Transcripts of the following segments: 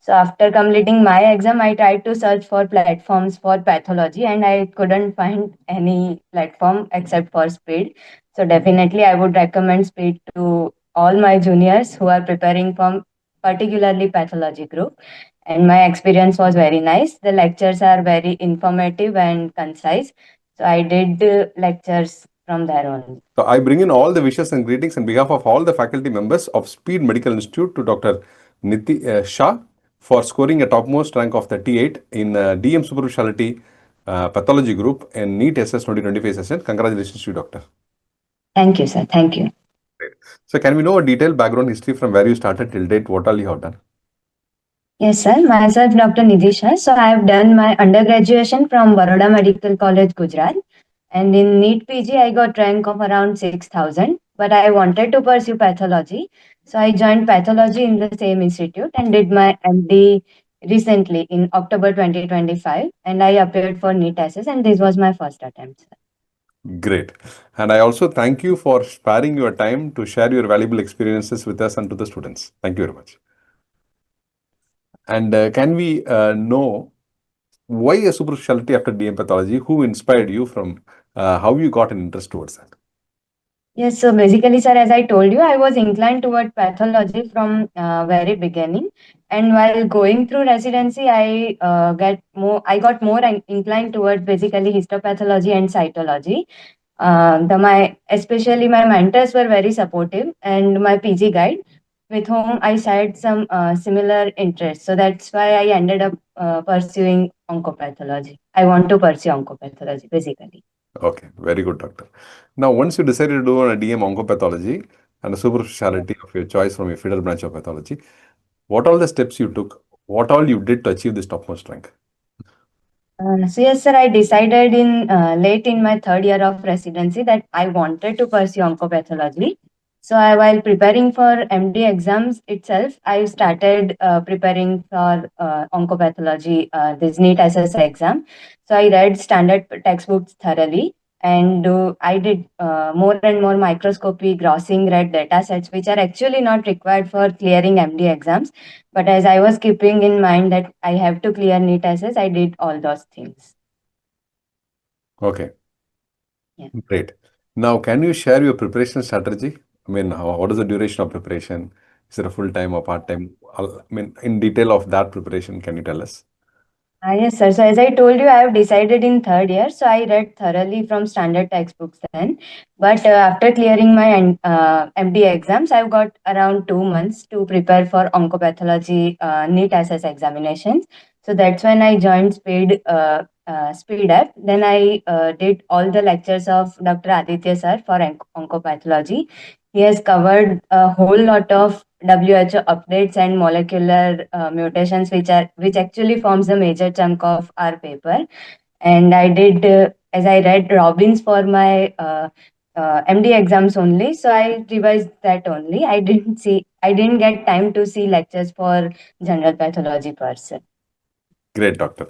So after completing my exam, I tried to search for platforms for pathology and I couldn't find any platform except for Speed. So definitely I would recommend Speed to all my juniors who are preparing from particularly pathology group. And my experience was very nice. The lectures are very informative and concise. So I did lectures from there on. So I bring in all the wishes and greetings on behalf of all the faculty members of Speed Medical Institute to Dr. Nidhi Shah for scoring a topmost rank of 38 in DM Super Speciality Pathology Group and NEET SS 2025 session. Congratulations to you, Doctor. Thank you, sir. Thank you. Great. So can we know a detailed background history from where you started till date, what all you have done? Yes, sir. Myself, Dr. Nidhi Shah. So I have done my undergraduation from Baroda Medical College, Gujarat. And in NEET PG, I got rank of around 6,000. But I wanted to pursue pathology. So I joined pathology in the same institute and did my MD recently in October 2025. And I appeared for NEET SS and this was my first attempt, sir. Great. And I also thank you for sparing your time to share your valuable experiences with us and to the students. Thank you very much. And can we know why a super specialty after DM pathology? Who inspired you from how you got an interest towards that? Yes, so basically, sir, as I told you, I was inclined toward pathology from very beginning. And while going through residency, I got more inclined toward basically histopathology and cytology. My especially my mentors were very supportive, and my PG guide, with whom I shared some similar interests. So that's why I ended up pursuing oncopathology. I want to pursue oncopathology basically. Okay, very good, doctor. Now, once you decided to do a DM oncopathology and a super specialty of your choice from your feeder branch of pathology, what all the steps you took? What all you did to achieve this topmost rank? So yes, sir, I decided in late in my third year of residency that I wanted to pursue oncopathology. So while preparing for MD exams itself, I started preparing for oncopathology, this NEET SSI exam. So I read standard textbooks thoroughly, and I did more and more microscopy, grossing, read data sets, which are actually not required for clearing MD exams. But as I was keeping in mind that I have to clear NEET SS, I did all those things. Okay, Yeah. great. Now, can you share your preparation strategy? I mean, what is the duration of preparation? Is it a full time or part time? I mean, in detail of that preparation, can you tell us? Yes, sir. So as I told you, I have decided in third year. So I read thoroughly from standard textbooks then. But after clearing my MD exams, I've got around 2 months to prepare for oncopathology NEET SS examinations. So that's when I joined Speed App. Then I did all the lectures of Dr. Aditya sir for oncopathology. He has covered a whole lot of WHO updates and molecular mutations, which actually forms the major chunk of our paper. And I did, as I read Robbins for my MD exams only, so I revised that only. I didn't get time to see lectures for general pathology person. Great, doctor.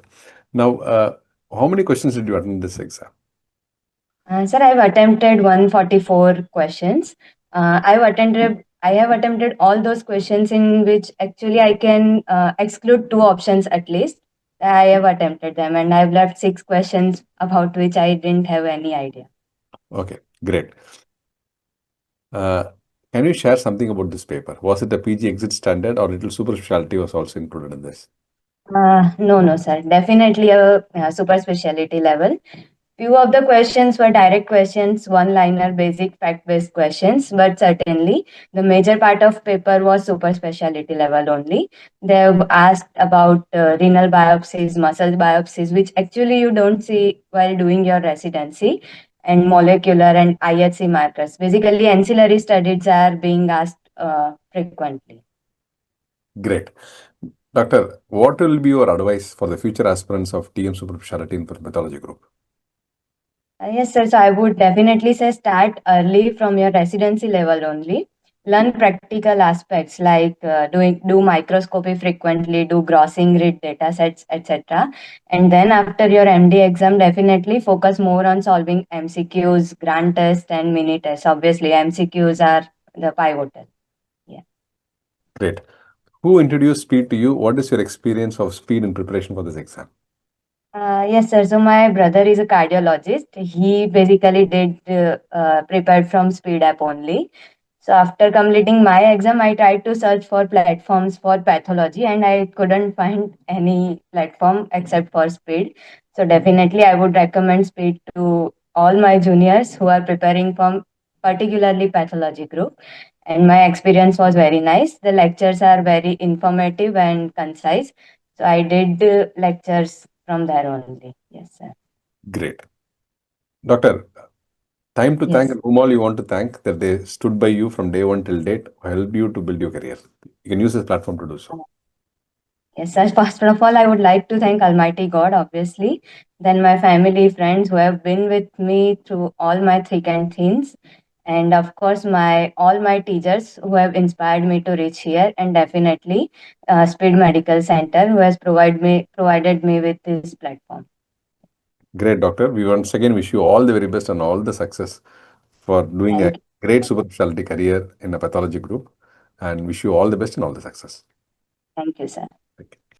Now, how many questions did you attend this exam? Sir, I've attempted 144 questions. I have attempted all those questions in which actually I can exclude two options at least. I have attempted them and I've left 6 questions about which I didn't have any idea. Okay, great. Uh, can you share something about this paper? Was it a PG exit standard or little super specialty was also included in this? No, sir. Definitely a super specialty level. Few of the questions were direct questions, one-liner, basic fact-based questions, but certainly the major part of paper was super specialty level only. They've asked about renal biopsies, muscle biopsies, which actually you don't see while doing your residency, and molecular and IHC markers. Basically, ancillary studies are being asked frequently. Great. Doctor, what will be your advice for the future aspirants of TM Super Speciality in Pathology Group? Yes, sir. So I would definitely say start early from your residency level only. Learn practical aspects like do microscopy frequently, do grossing, read data sets, etc. And then after your MD exam, definitely focus more on solving MCQs, grand test, and mini tests. Obviously, MCQs are the pivotal. Yeah. Great. Who introduced speed to you? What is your experience of speed in preparation for this exam? Yes, sir. So my brother is a cardiologist. He basically did prepared from Speed app only. So after completing my exam, I tried to search for platforms for pathology, and I couldn't find any platform except for Speed. So definitely, I would recommend Speed to all my juniors who are preparing from particularly pathology group. And my experience was very nice. The lectures are very informative and concise. So I did lectures from there only. Yes, sir. Great. Doctor, time to thank Yes. and whom all you want to thank that they stood by you from day one till date, helped you to build your career. You can use this platform to do so. Yes, sir. First of all, I would like to thank Almighty God, obviously. Then my family, friends who have been with me through all my thick and thins. And of course, my all my teachers who have inspired me to reach here, and definitely Speed Medical Center who has provided me with this platform. Great, doctor. We once again wish you all the very best and all the success for doing a Thank you. great super specialty career in a pathology group and wish you all the best and all the success. Thank you, sir.